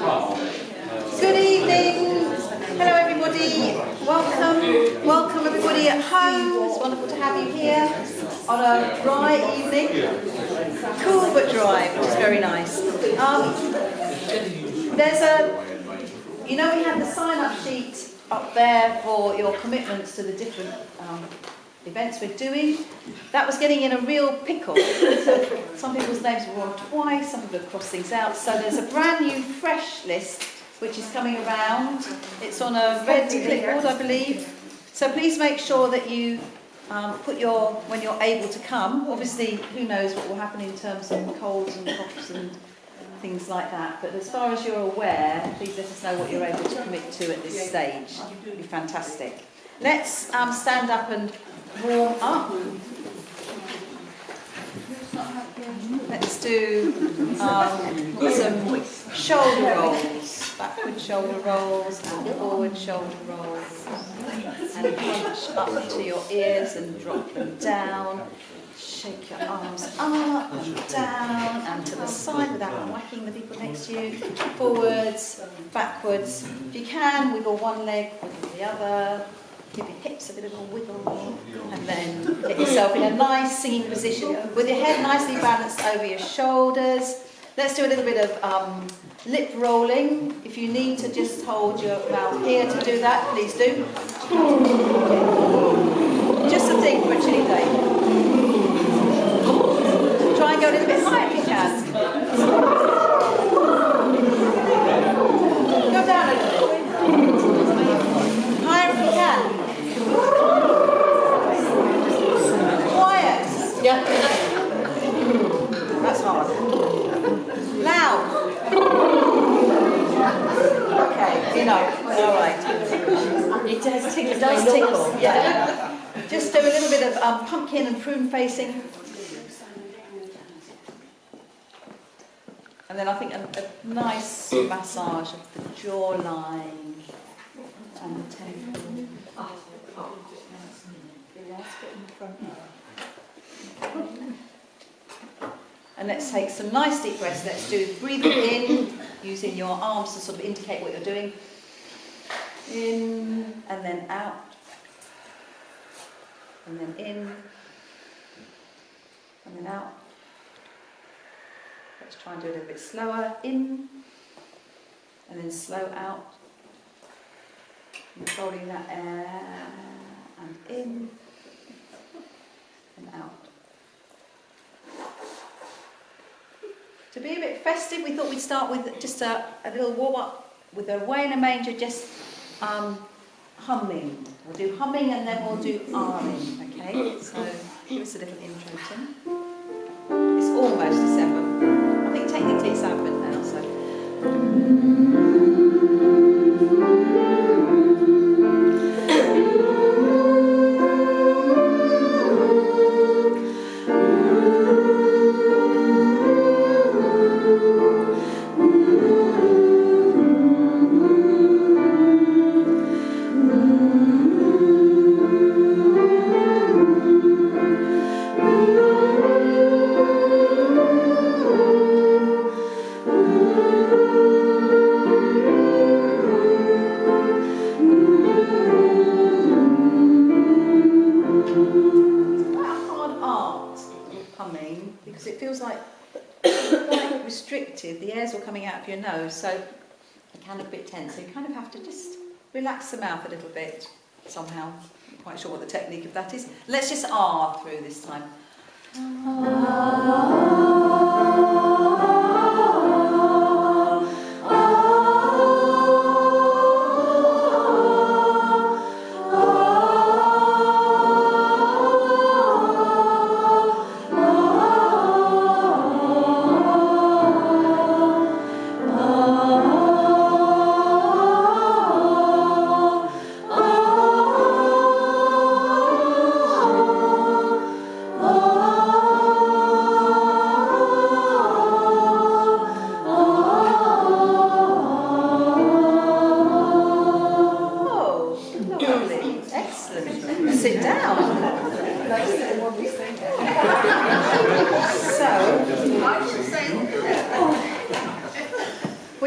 Good evening. Hello everybody. Welcome everybody at home. It's wonderful to have you here on a dry evening. Cool but dry, which is very nice. We had the sign-up sheet up there for your commitments to the different events we're doing. That was getting in a real pickle. So some people's names were on twice, some people have crossed things out. So there's a brand new fresh list which is coming around. It's on a red clipboard, I believe. So please make sure that you put when you're able to come. Obviously, who knows what will happen in terms of colds and coughs and things like that. But as far as you're aware, please let us know what you're able to commit to at this stage. It would be fantastic. Let's stand up and warm up. Let's do some shoulder rolls, backward shoulder rolls and forward shoulder rolls, and punch up to your ears and drop them down. Shake your arms up and down and to the side without whacking the people next to you. Forwards, backwards. If you can, wiggle one leg, wiggle the other. Give your hips a bit of a wiggle, and then get yourself in a nice singing position with your head nicely balanced over your shoulders. Let's do a little bit of lip rolling. If you need to just hold your mouth here to do that, please do. Just a thing for a chilly day. Try and go a little bit higher if you can. Go down a little bit. Higher if you can. Quiet. Yeah. That's hard. Loud. Okay, enough. All right. It does tickle. It does tickle. Yeah. Just do a little bit of pumpkin and prune facing. And then I think a nice massage of the jawline and the temple. And let's take some nice deep breaths. Let's do breathing in, using your arms to sort of indicate what you're doing. In and then out. And then in and then out. Let's try and do it a little bit slower. In and then slow out. Controlling that air and in and out. To be a bit festive, we thought we'd start with just a little warm up with a Away in a Manger, just humming. We'll do humming and then we'll do ahhing, okay? So give us a little intro, Tim. It's almost December. I think technically it's Advent now, so. The air's all coming out of your nose, so it can look a bit tense. So you kind of have to just relax the mouth a little bit somehow. I'm not quite sure what the technique of that is. Let's just ah through this time.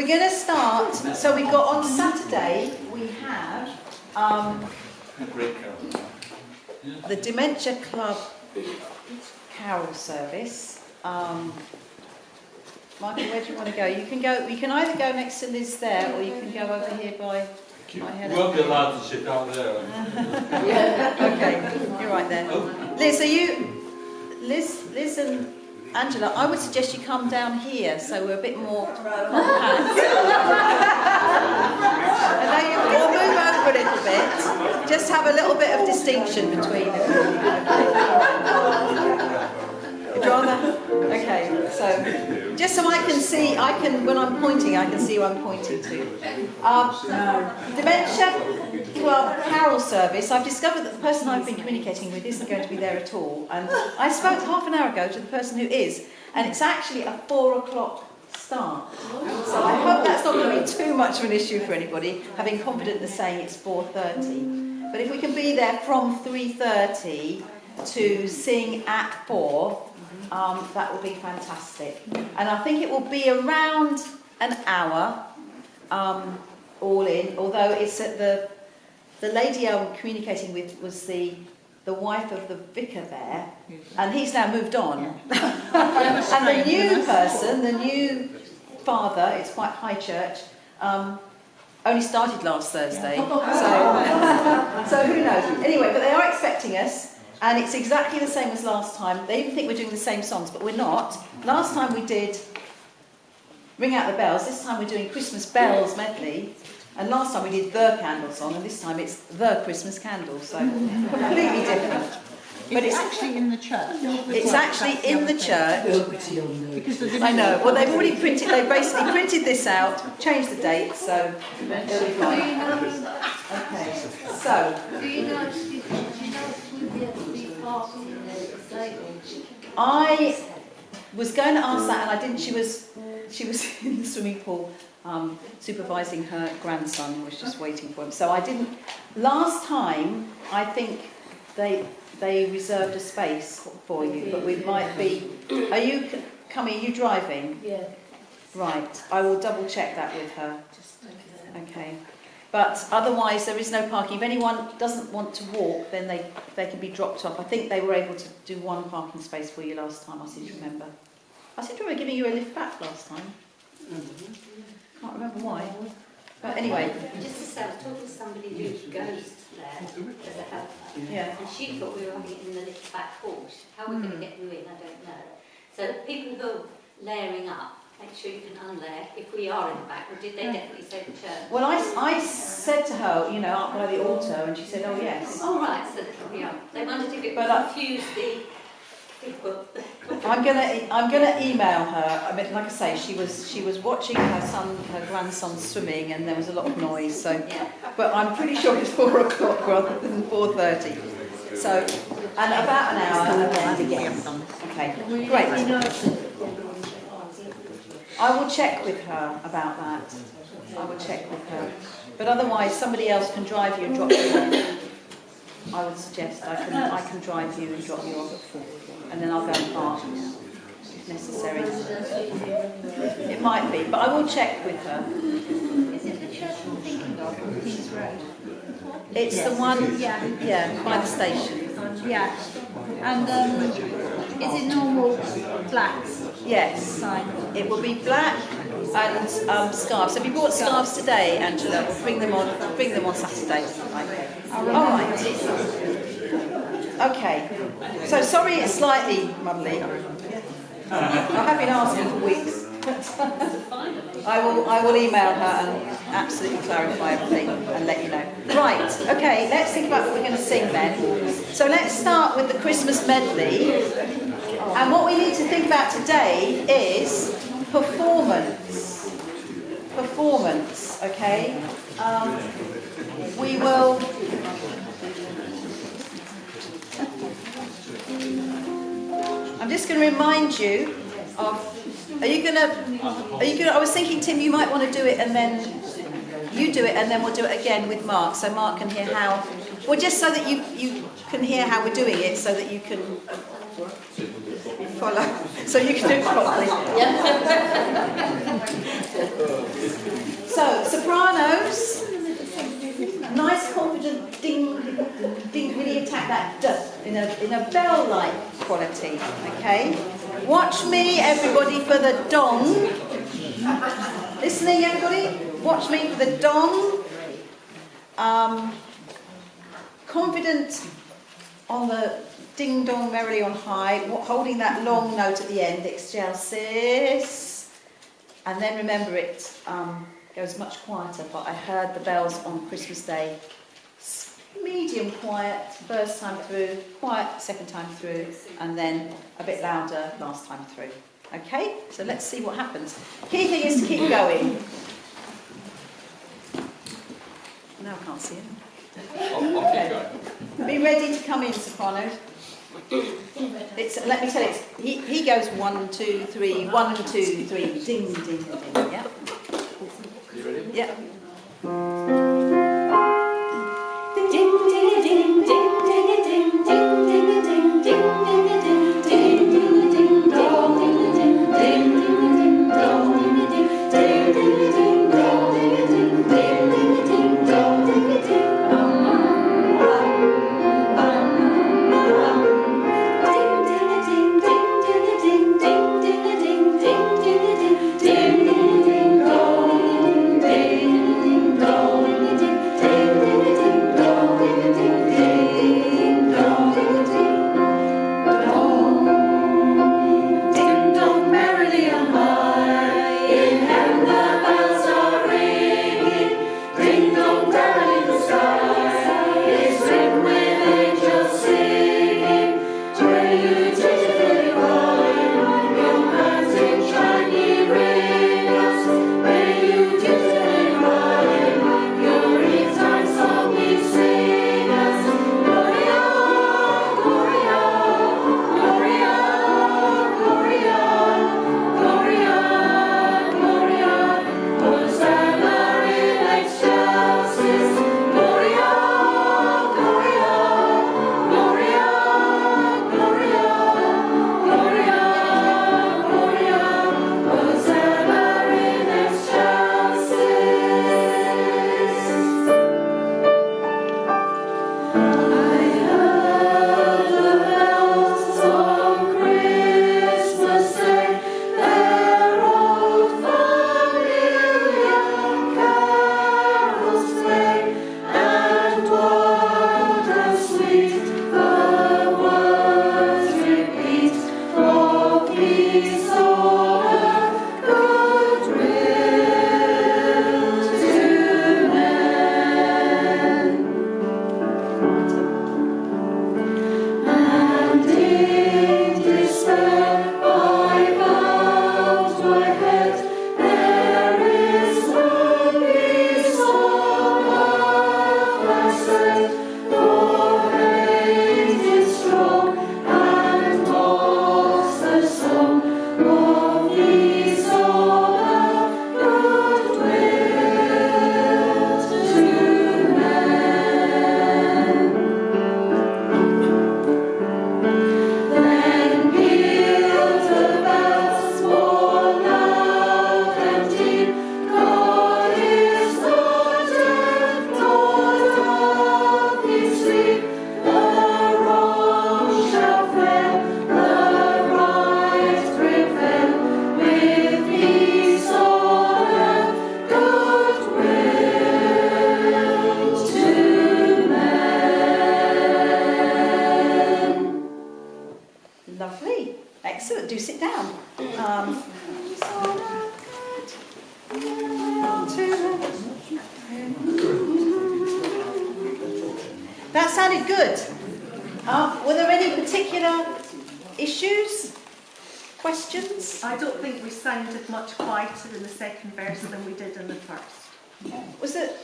We're going to start, so we've got on Saturday, we have the Dementia Club Carol service. Michael, where do you want to go? You can either go next to Liz there, or you can go over here by Helen. We won't be allowed to sit out there. Okay, you're right there. Liz, Liz and Angela, I would suggest you come down here so we're a bit more compact. And now you'll move over a little bit. Just have a little bit of distinction between them. Would you rather? Okay, so just so I can see, when I'm pointing, I can see who I'm pointing to. Dementia Club Carol service. I've discovered that the person I've been communicating with isn't going to be there at all. And I spoke half an hour ago to the person who is, and it's actually a 4 o'clock start. So I hope that's not going to be too much of an issue for anybody, having confidence saying it's 4:30. But if we can be there from 3:30 to sing at 4, that will be fantastic. And I think it will be around an hour, all in, although it's at the lady I'm communicating with was the wife of the vicar there, and he's now moved on. And the new person, the new father, it's quite high church, only started last Thursday, so who knows. Anyway, but they are expecting us. And it's exactly the same as last time. They even think we're doing the same songs, but we're not. Last time we did Ring Out the Bells. This time we're doing Christmas Bells medley. And last time we did The Candle Song, and this time it's The Christmas Candle. So completely different. But it's actually in the church. It's actually in the church. I know. Well, they've already printed. They basically printed this out, changed the date, so it'll be fine. Okay. So. Do you know if we'll be parking in the stable? I was going to ask that, and I didn't. She was in the swimming pool supervising her grandson, who was just waiting for him. So I didn't. Last time, I think they reserved a space for you, but we might be. Are you coming? Are you driving? Yeah. Right. I will double check that with her. Okay. But otherwise, there is no parking. If anyone doesn't want to walk, then they can be dropped off. I think they were able to do one parking space for you last time, I seem to remember. I seem to remember giving you a lift back last time. Can't remember why. But anyway. Just to say, I was talking to somebody who goes there as a helper. Yeah. And she thought we were having it in the lift back hall. How we're going to get you in, I don't know. So people who are layering up, make sure you can unlayer if we are in the back. Or did they definitely say the church? Well, I said to her, up by the altar, and she said, oh yes. Oh right, so they wondered if it would confuse the people. I'm gonna email her. I mean, like I say, she was watching her grandson swimming, and there was a lot of noise. So, Yeah. but I'm pretty sure it's 4 o'clock rather than 4:30. So, and about an hour, and then again. Okay, great. I will check with her about that. I will check with her. But otherwise, somebody else can drive you and drop you off. I would suggest I can drive you and drop you off at 4, and then I'll go and park if necessary. It might be, but I will check with her. Is it the church I'm thinking of on King's Road? It's the one, yeah, by the station. Yeah. And is it normal black Yes. sign? It will be black and scarves. Have you bought scarves today, Angela? We'll bring them on Saturday. All right. Okay. So sorry, it's slightly muddly. I have been asking for weeks. I will email her and absolutely clarify everything and let you know. Right. Okay. Let's think about what we're going to sing then. So let's start with the Christmas medley. And what we need to think about today is performance. Performance, okay? We will... I'm just going to remind you of... Are you going to... I was thinking, Tim, you might want to do it and then... You do it and then we'll do it again with Mark, so Mark can hear how... Well, just so that you can hear how we're doing it, so that you can... follow, so you can do it properly. that D in a bell-like quality. Okay. Watch me, everybody, for the dong. Listening, everybody. Watch me for the dong. Confident on the ding dong merrily on high, holding that long note at the end, excelsis. And then remember it goes much quieter, but I heard the bells on Christmas Day. Medium quiet first time through, quiet second time through, and then a bit louder last time through. Okay, so let's see what happens. Key thing is to keep going. Now I can't see it. Okay. Be ready to come in, sopranos. Let me tell you, he goes 1, 2, 3, 1 and 2, 3, ding, ding, ding. Yeah. You ready? Yeah. Excellent, do sit down. That sounded good. Were there any particular issues? Questions? I don't think we sounded much quieter in the second verse than we did in the first.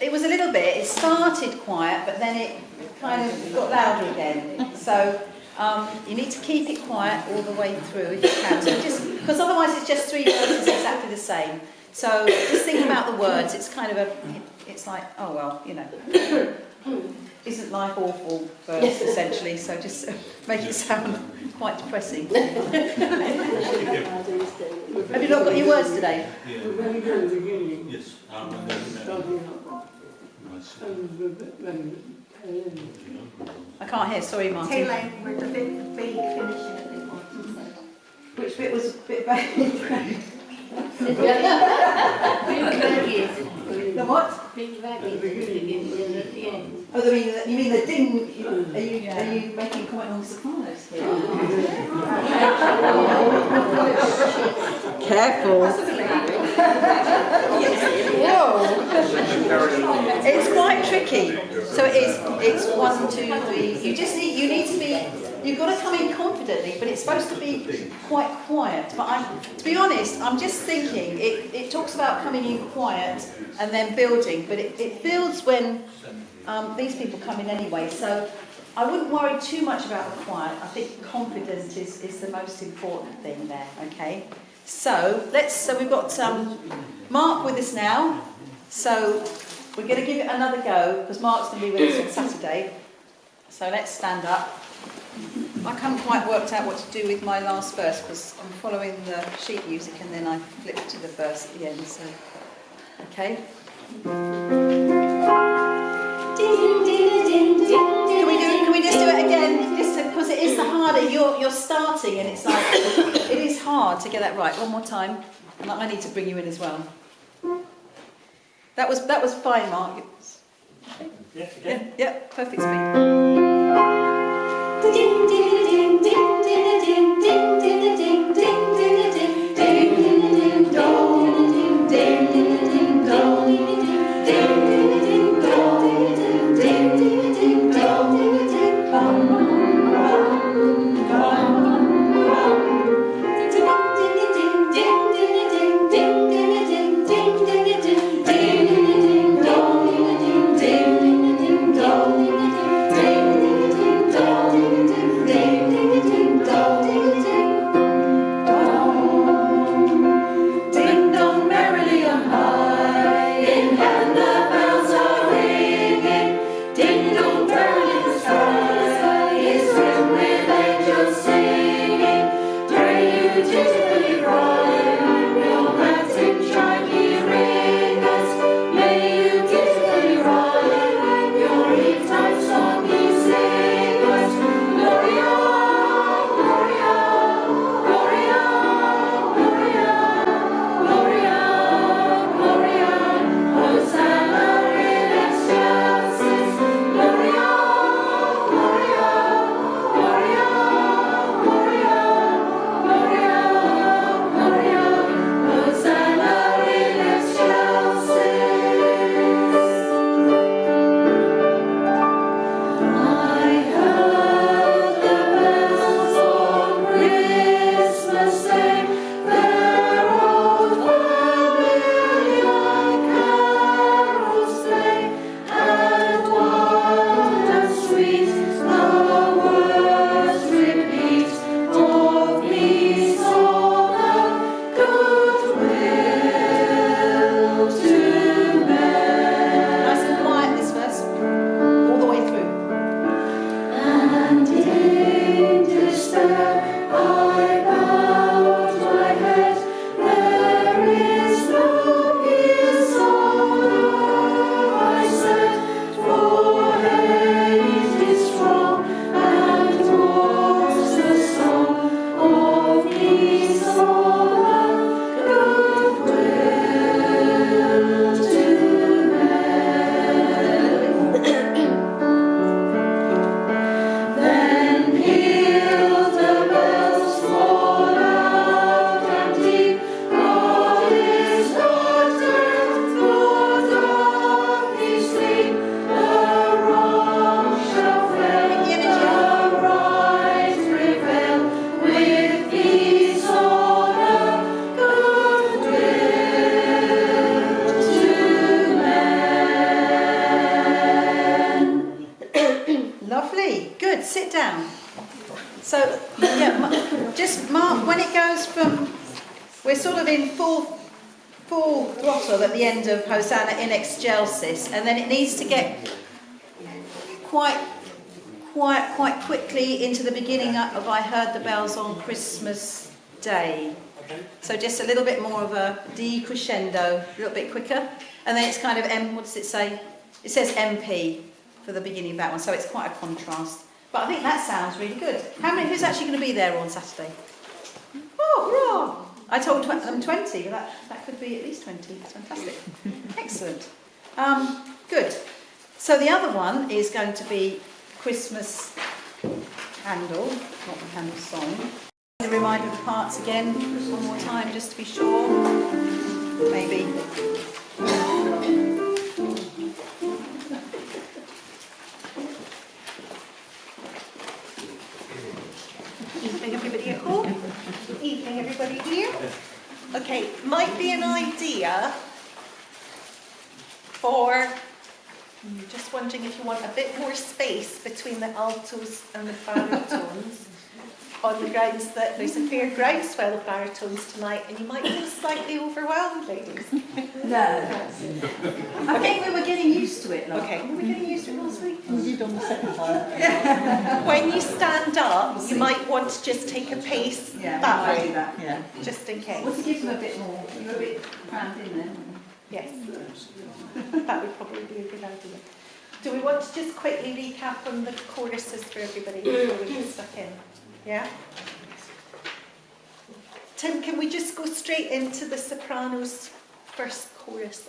It was a little bit. It started quiet, but then it kind of got louder again. So you need to keep it quiet all the way through if you can. So just because otherwise it's just three verses exactly the same. So just think about the words. It's kind of it's like, oh well, you know. Isn't life awful verse essentially? So just make it sound quite depressing. Have you not got your words today? Yeah. Very good at the beginning. Yes. Starting up. And then I can't hear, sorry Martin. Tail end, where the big finishing at the bottom. Which bit was a bit bad? The what? Big ragged at the end. Oh, you mean the ding? Are you making quite long sopranos here? Careful. Whoa. It's quite tricky. So it's 1, 2, 3. You need to be, you've got to come in confidently, but it's supposed to be quite quiet. But to be honest, I'm just thinking, it talks about coming in quiet and then building, but it builds when these people come in anyway. So I wouldn't worry too much about the quiet. I think confidence is the most important thing there, okay? So we've got Mark with us now. So we're going to give it another go, because Mark's going to be with us on Saturday. So let's stand up. I haven't quite worked out what to do with my last verse, because I'm following the sheet music and then I flip to the verse at the end. So, okay. Can we just do it again? Just because it is the harder. You're starting and it's like it is hard to get that right. One more time. And I need to bring you in as well. That was fine, Mark. Yeah, perfect speed. Sit down. So, yeah, just mark when it goes from, we're sort of in full throttle at the end of Hosanna in Excelsis, and then it needs to get quite quickly into the beginning of I Heard the Bells on Christmas Day. So just a little bit more of a decrescendo, a little bit quicker, and then it's kind of what does it say? It says MP. for the beginning of that one. So it's quite a contrast. But I think that sounds really good. Who's actually going to be there on Saturday? Oh, hurrah! I told them 20, but that could be at least 20. It's fantastic. Excellent. Good. So the other one is going to be Christmas Candle, not the candle song. A reminder of the parts again, one more time, just to be sure. Maybe. Evening, everybody at home. Evening, everybody here. Okay, might be an idea for just wondering if you want a bit more space between the altos and the baritones, on the grounds that there's a fair groundswell of baritones tonight, and you might feel slightly overwhelmed, ladies. No. I think we were getting used to it. Like. Okay, were we getting used to it last week? We did on the second time. When you stand up, you might want to just take a pace Yeah, that we might way, do that, yeah. just in case. Well, to give them a bit more, you're a bit crammed in there. Yes, that would probably be a good idea. Do we want to just quickly recap on the choruses for everybody before we get stuck in? Yeah? Tim, can we just go straight into the sopranos' first chorus?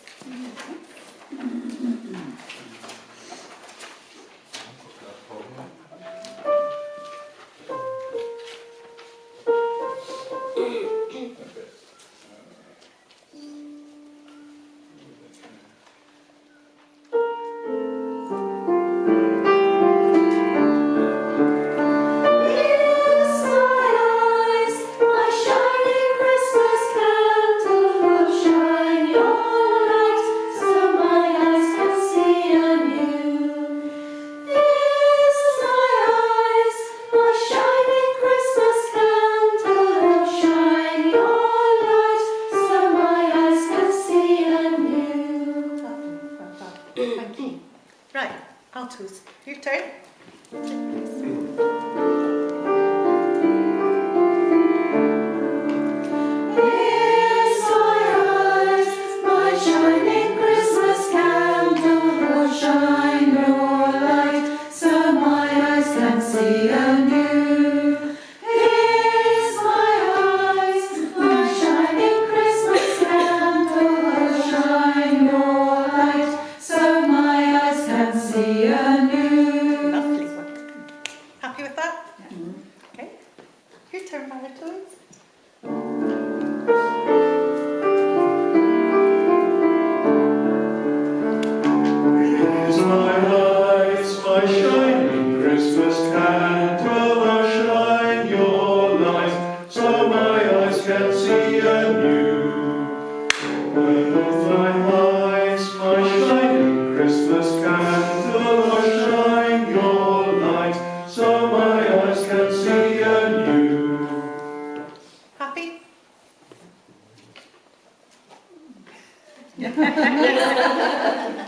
Your turn.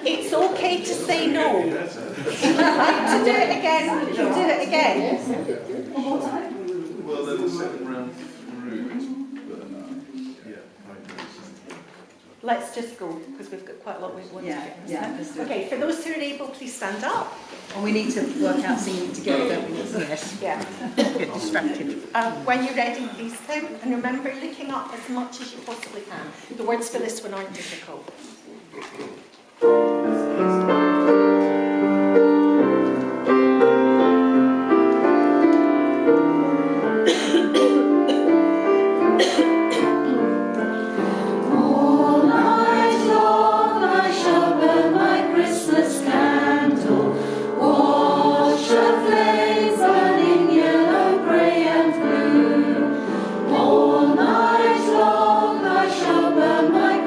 It's okay to say no. If you'd like to do it again, you can do it again. One more time. Well, then the second round through, but Let's just go, because we've got quite a lot we want to get. Yeah, let's do it. Okay, for those who are able, please stand up. And we need to work out singing together, don't we? Yes. Yeah. Get distracted. When you're ready, please, Tim. And remember, looking up as much as you possibly can. The words for this one aren't difficult.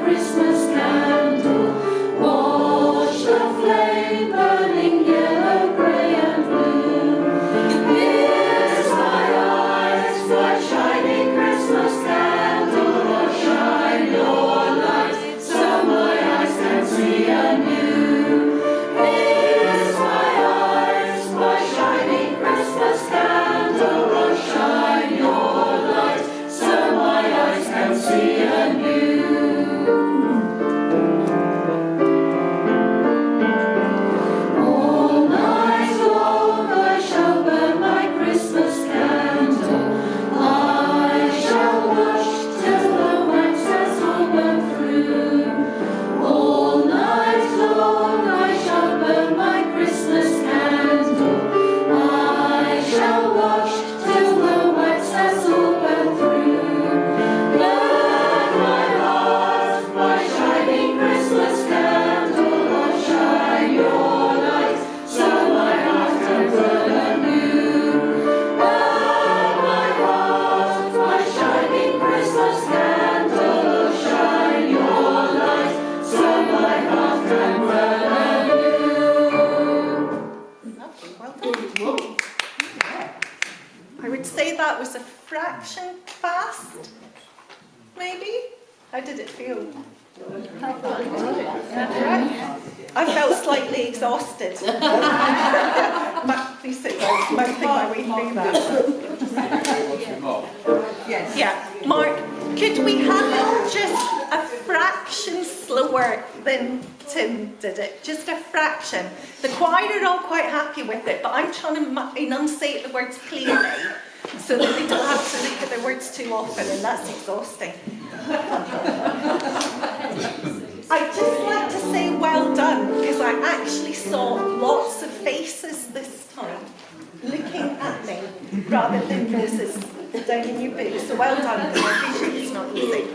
Christmas candle. I felt slightly exhausted. Please sit down. Mouthing my way through that. Yes. Yeah, Mark, could we have it just a fraction slower than Tim did it? Just a fraction. The choir are all quite happy with it, but I'm trying to enunciate the words clearly so that they don't have to look at the words too often, and that's exhausting. I'd just like to say well done, because I actually saw lots of faces this time looking at me rather than noses down in your boots. So well done, because I appreciate it's not easy.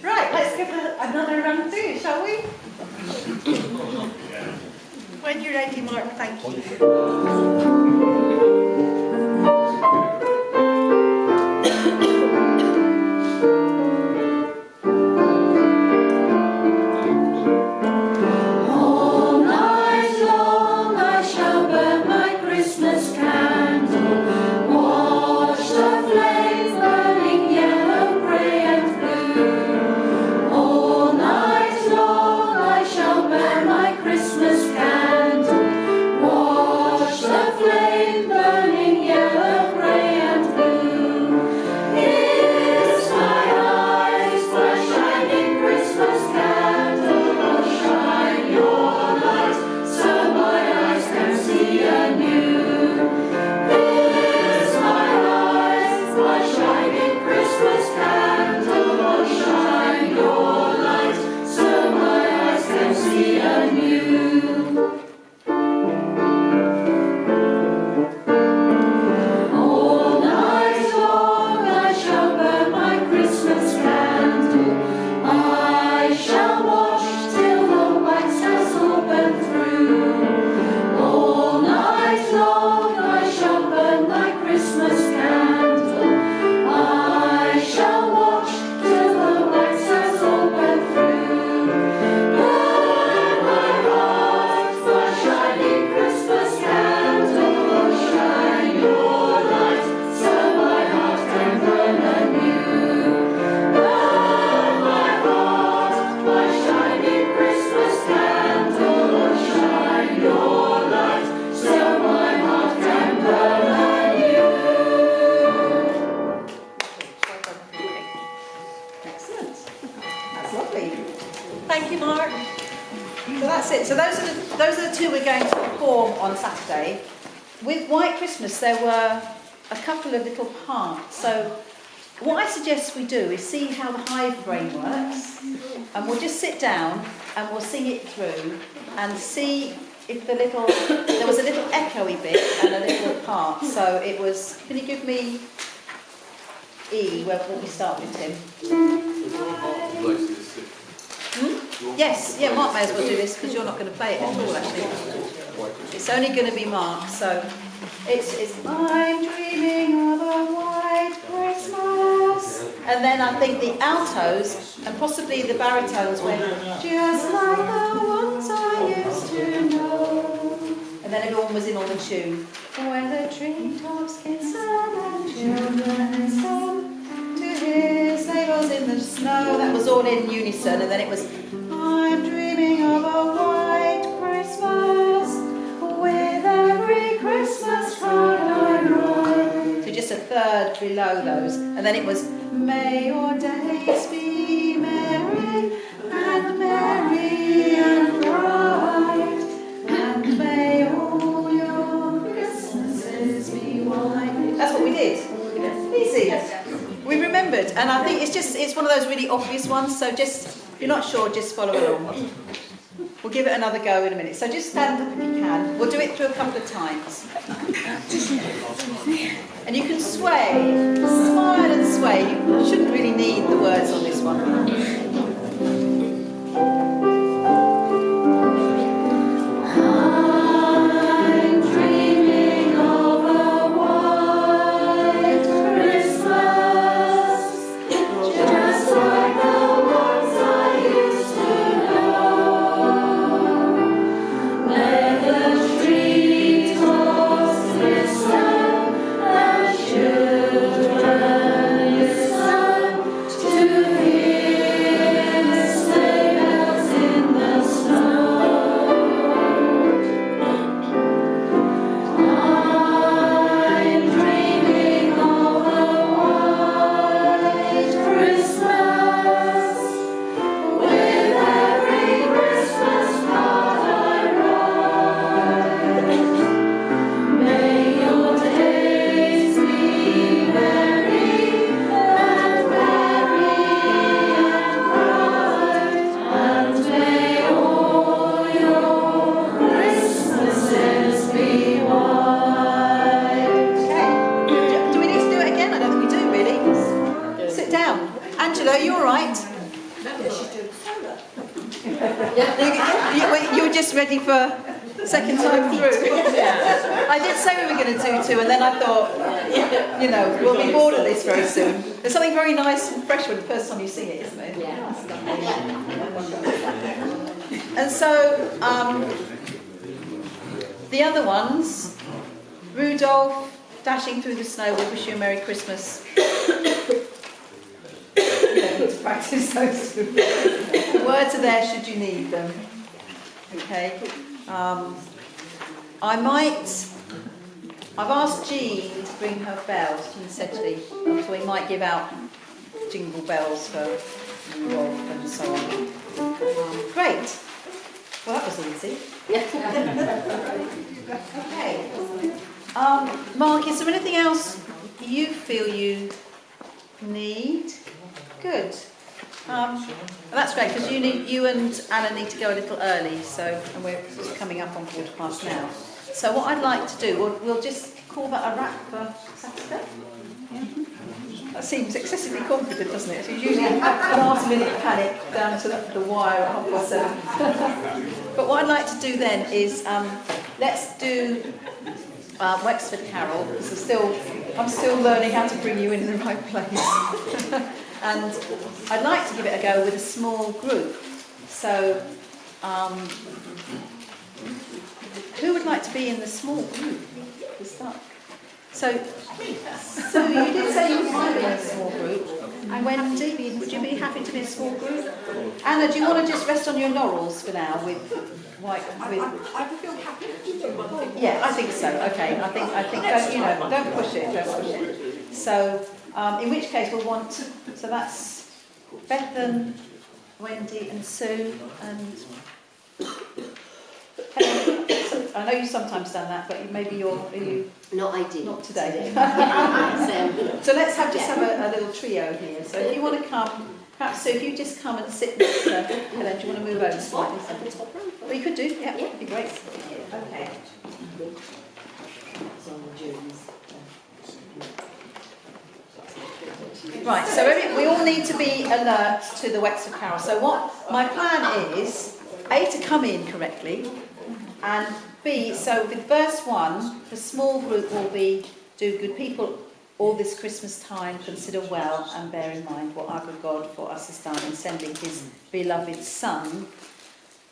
Right, let's give another run through, shall we? When you're ready, Mark, thank you. Thank you, Mark. So that's it. So those are the two we're going to perform on Saturday. With White Christmas, there were a couple of little parts. So what I suggest we do is see how the hive brain works, and we'll just sit down and we'll sing it through and see if there was a little echoey bit and a little part. So it was, can you give me E, where we start with, Tim? Yes, yeah, Mark may as well do this because you're not going to play it at all, actually. It's only going to be Mark, so it's I'm dreaming of a white Christmas. And then I think the altos and possibly the baritones went just like the ones I used to know. And then everyone was in on the tune. Where the treetops get sun and children sung to hear sleigh bells in the snow. That was all in unison, and then it was I'm dreaming of a white Christmas with every Christmas card I write. So just a third below those, and then it was may your days be merry and bright, and may all your Christmases be white. That's what we did. Easy. We remembered, and I think it's one of those really obvious ones, so just, if you're not sure, just follow along. We'll give it another go in a minute. So just stand up if you can. We'll do it through a couple of times. And you can sway, smile and sway. You shouldn't really need the words on this one. Children, listen to hear You were just ready for second time through. I did say we were going to do 2, and then I thought, you know, we'll be bored of this very soon. There's something very nice and fresh when the first time you sing it, isn't it? Yeah. And so, the other ones, Rudolph dashing through the snow, we wish you a Merry Christmas. You don't need to practice those. The words are there should you need them. Okay. I've asked Jean to bring her bells, Jean Sedgley, so we might give out jingle bells for Rolf and so on. Great. Well, that was easy. Okay. Mark, is there anything else you feel you need? Good. That's great, because you and Alan need to go a little early, so, and we're just coming up on 1:15 now. So what I'd like to do, we'll just call that a wrap for Saturday. That seems excessively confident, doesn't it? It's usually last minute panic down to the wire at 7:30. But what I'd like to do then is, let's do Wexford Carol, because I'm still learning how to bring you in the right place. And I'd like to give it a go with a small group. So, who would like to be in the small group to start? So you did say you might be in a small group. And Wendy, would you be happy to be in a small group? Anna, do you want to just rest on your laurels for now with white? I would feel happy to do one thing. Yeah, I think so. Okay, I think don't push it. So, in which case we'll want. So that's Bethan, Wendy, and Sue, and Helen. I know you sometimes done that, but maybe you're No, I did. not today. So, So let's have a little trio here. So if you want to come, perhaps Sue, if you just come and sit next to Helen, do you want to move over slightly? Well, you could do. Yeah, that'd be great. Okay. Right, so we all need to be alert to the Wexford Carol. So what my plan is, A, to come in correctly, and B, so with verse 1, the small group will be, do good people all this Christmas time consider well and bear in mind what our good God for us has done in sending his beloved Son.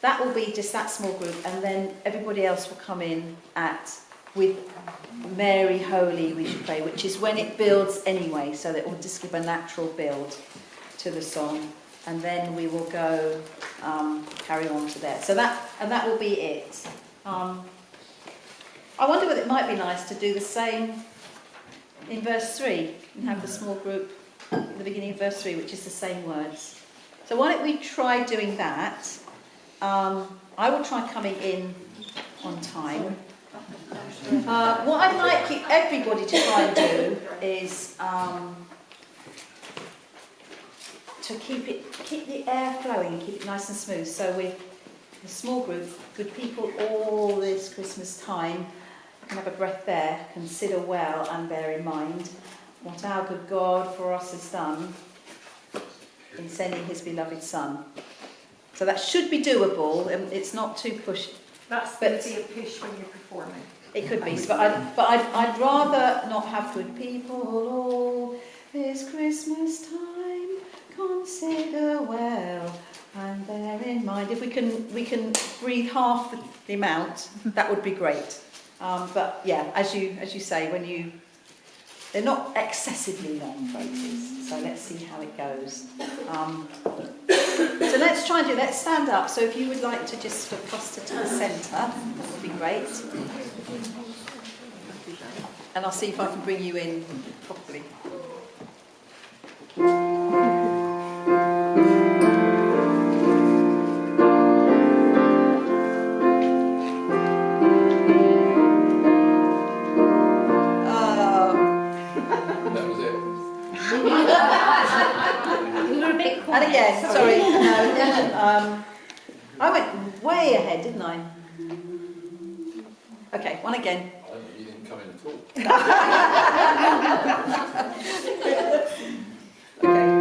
That will be just that small group, and then everybody else will come in with Mary Holy we should pray, which is when it builds anyway, so that it will just give a natural build to the song, and then we will go carry on to there. So that will be it. I wonder whether it might be nice to do the same in verse 3 and have the small group at the beginning of verse 3, which is the same words. So why don't we try doing that? I will try coming in on time. What I'd like everybody to try and do is to keep the air flowing and keep it nice and smooth. So with the small group, good people all this Christmas time, you can have a breath there, consider well and bear in mind what our good God for us has done in sending his beloved Son. So that should be doable, and it's not too pushy. That's going to be a push when you're performing. It could be, but I'd rather not have good people all this Christmas time. Consider well and bear in mind. If we can breathe half the amount, that would be great. But yeah, as you say, they're not excessively long phrases. So let's see how it goes. So let's try and do. Let's stand up. So if you would like to just sort of cluster to the centre, that would be great. And I'll see if I can bring you in properly. That was it. we were a bit quiet. And again, sorry, no, I went way ahead, didn't I? Okay, one again. I don't think you didn't come in at all. Okay.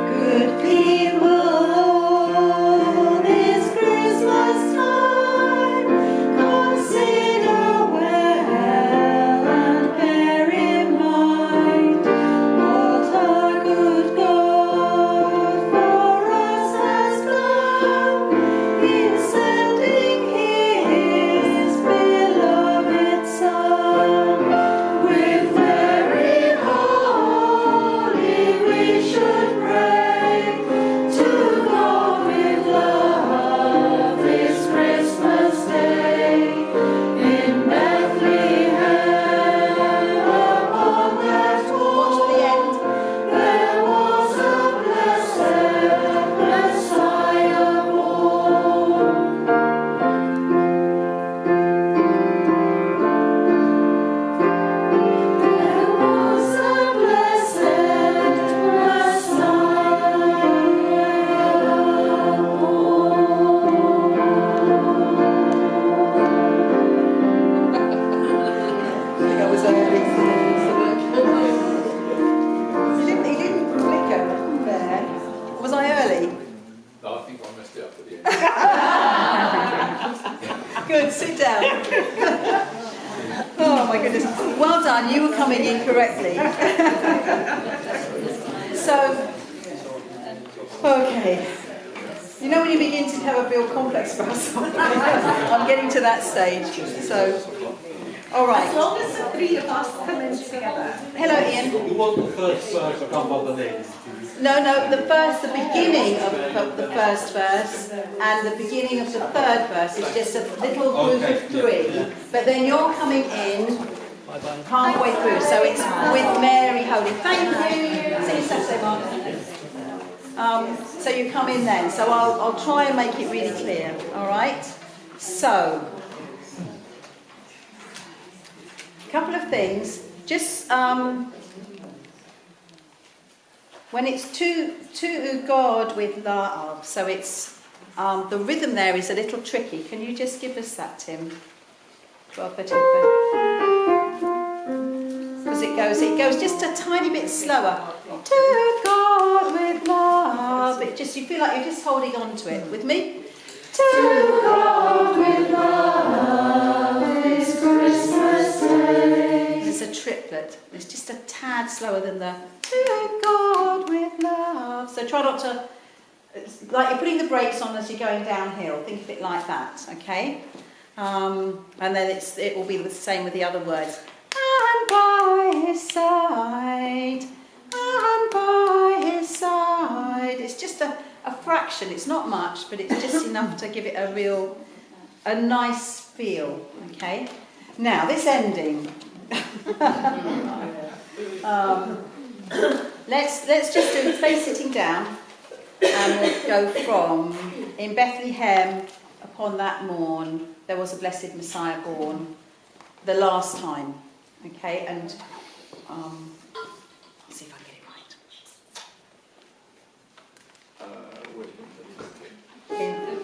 Good people, all this Christmas time, consider well and bear in mind what our good God for us has done in sending His beloved Son. With very holy we should pray to God with love this Christmas day. In Bethlehem, upon that wall, there was a blessed Messiah born. There was a blessed That was early. He didn't flicker there. Was I early? No, I think I messed it up at the end. Good, sit down. Oh my goodness. Well done, you were coming in correctly. So, okay. You know when you begin to have a real complex about something? I'm getting to that stage. So, all right. As long as the three of us come in together. Hello, Ian. You want the first verse to come on the next? No, the beginning of the first verse and the beginning of the third verse is just a little group of three. But then you're coming in halfway through, so it's with Mary Holy. Thank you. See you Saturday, Mark. So you come in then. So I'll try and make it really clear. All right. So, a couple of things. Just when it's to God with love, so it's the rhythm there is a little tricky. Can you just give us that, Tim? Well, because it goes just a tiny bit slower. To God with love. It just, you feel like you're just holding on to it. With me? To God with love this Christmas day. It's a triplet. It's just a tad slower than the to God with love. So try not to, it's like you're putting the brakes on as you're going downhill. Think of it like that, okay? And then it will be the same with the other words. And by His side, and by His side. It's just a fraction. It's not much, but it's just enough to give it a nice feel, okay? Now, this ending. Let's just do stay sitting down, and we'll go from in Bethlehem upon that morn there was a blessed Messiah born, the last time, okay? And let's see if I get it right. In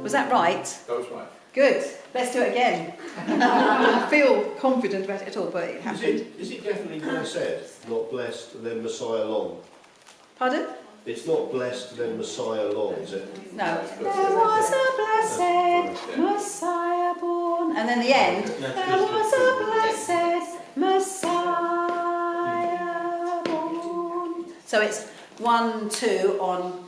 Was that right? That was right. Good. Let's do it again. I didn't feel confident about it at all, but it happened. Is it definitely blessed, not blessed then Messiah long? Pardon? It's not blessed then Messiah long, is it? No. There was a blessed Messiah born. And then the end. There was a blessed Messiah born. So it's 1, 2 on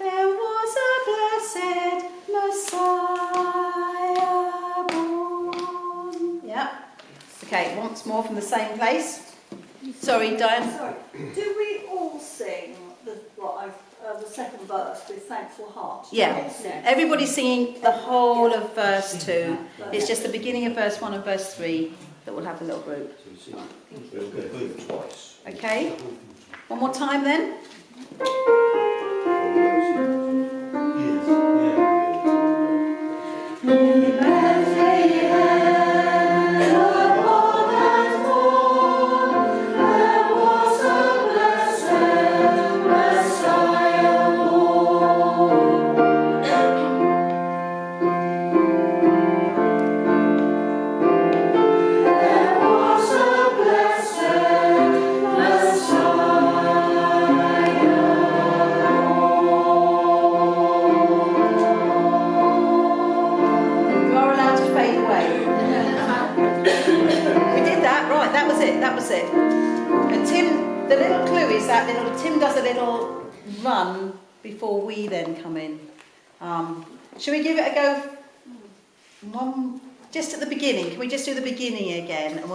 there was a blessed Messiah born. Yep. Okay, once more from the same place. Sorry, Diane. Sorry, do we all sing the second verse with Thankful Heart? Yeah. Everybody's singing the whole of verse 2. It's just the beginning of verse 1 and verse 3 that will have the little group. We'll go good twice. Okay? One more time then. Tim does a little run before we then come in. Should we give it a go? Just at the beginning. Can we just do the beginning again? And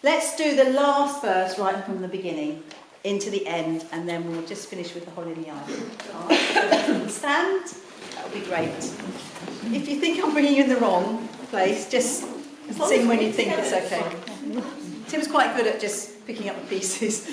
let's do the last verse right from the beginning into the end, and then we'll just finish with the Holly in the Ivy. All right? Stand. That would be great. If you think I'm bringing you in the wrong place, just sing when you think it's okay. Tim's quite good at just picking up the pieces.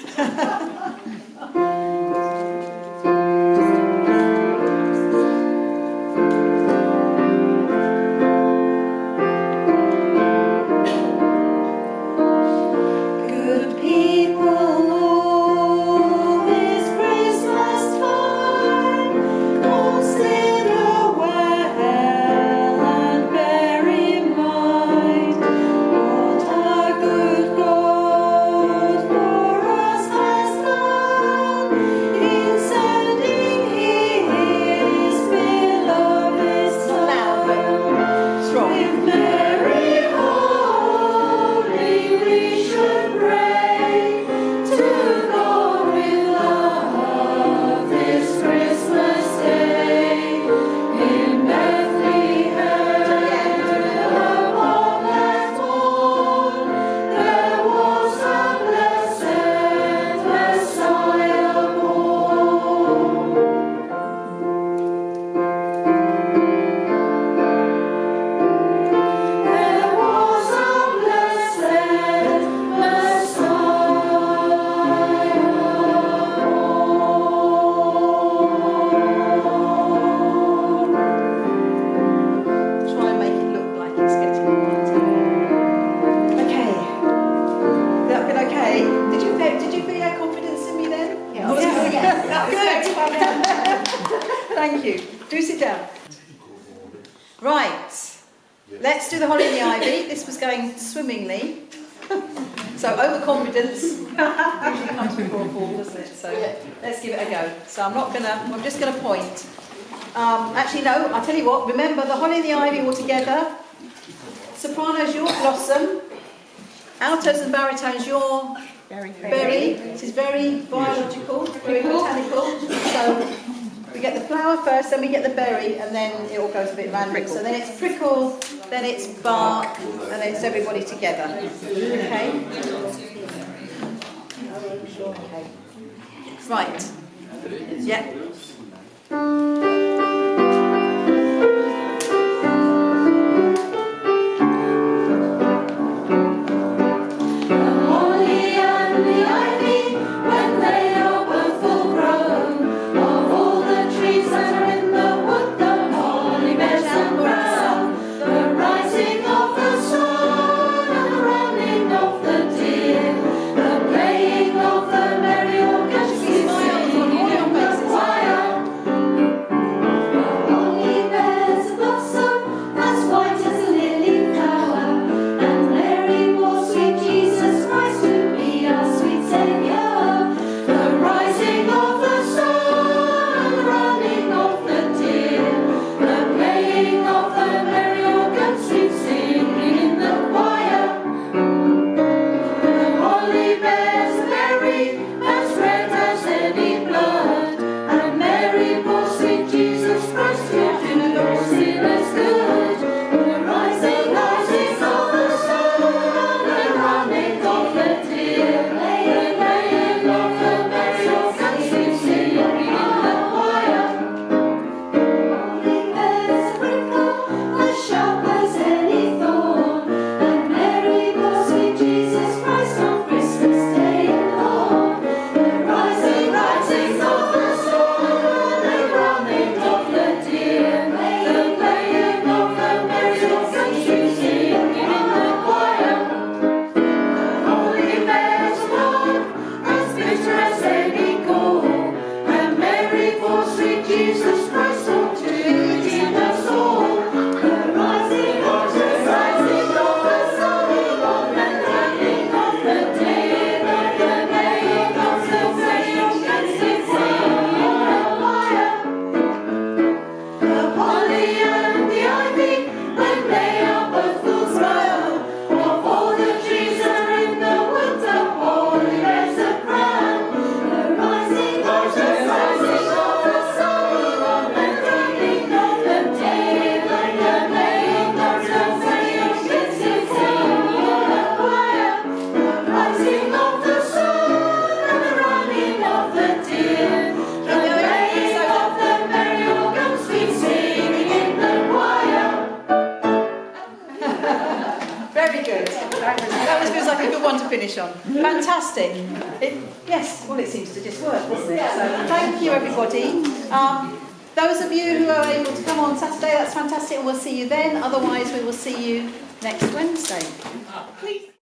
Thank you. Do sit down. Right. Let's do the Holly and the Ivy. This was going swimmingly. So overconfidence usually comes before a fall, doesn't it? So let's give it a go. So I'm just gonna point. Actually no, I'll tell you what, remember the Holly and the Ivy all together. Sopranos, your blossom. Altos and baritones, your berry. This is very biological, very botanical. So we get the flower first, then we get the berry, and then it all goes a bit random. So then it's prickle, then it's bark, and then it's everybody together. Okay? Okay. Right. Yeah. one to finish on. Fantastic. Yes, well, it seems to just work, doesn't it? So thank you, everybody. Those of you who are able to come on Saturday, that's fantastic, and we'll see you then. Otherwise, we will see you next Wednesday. Please.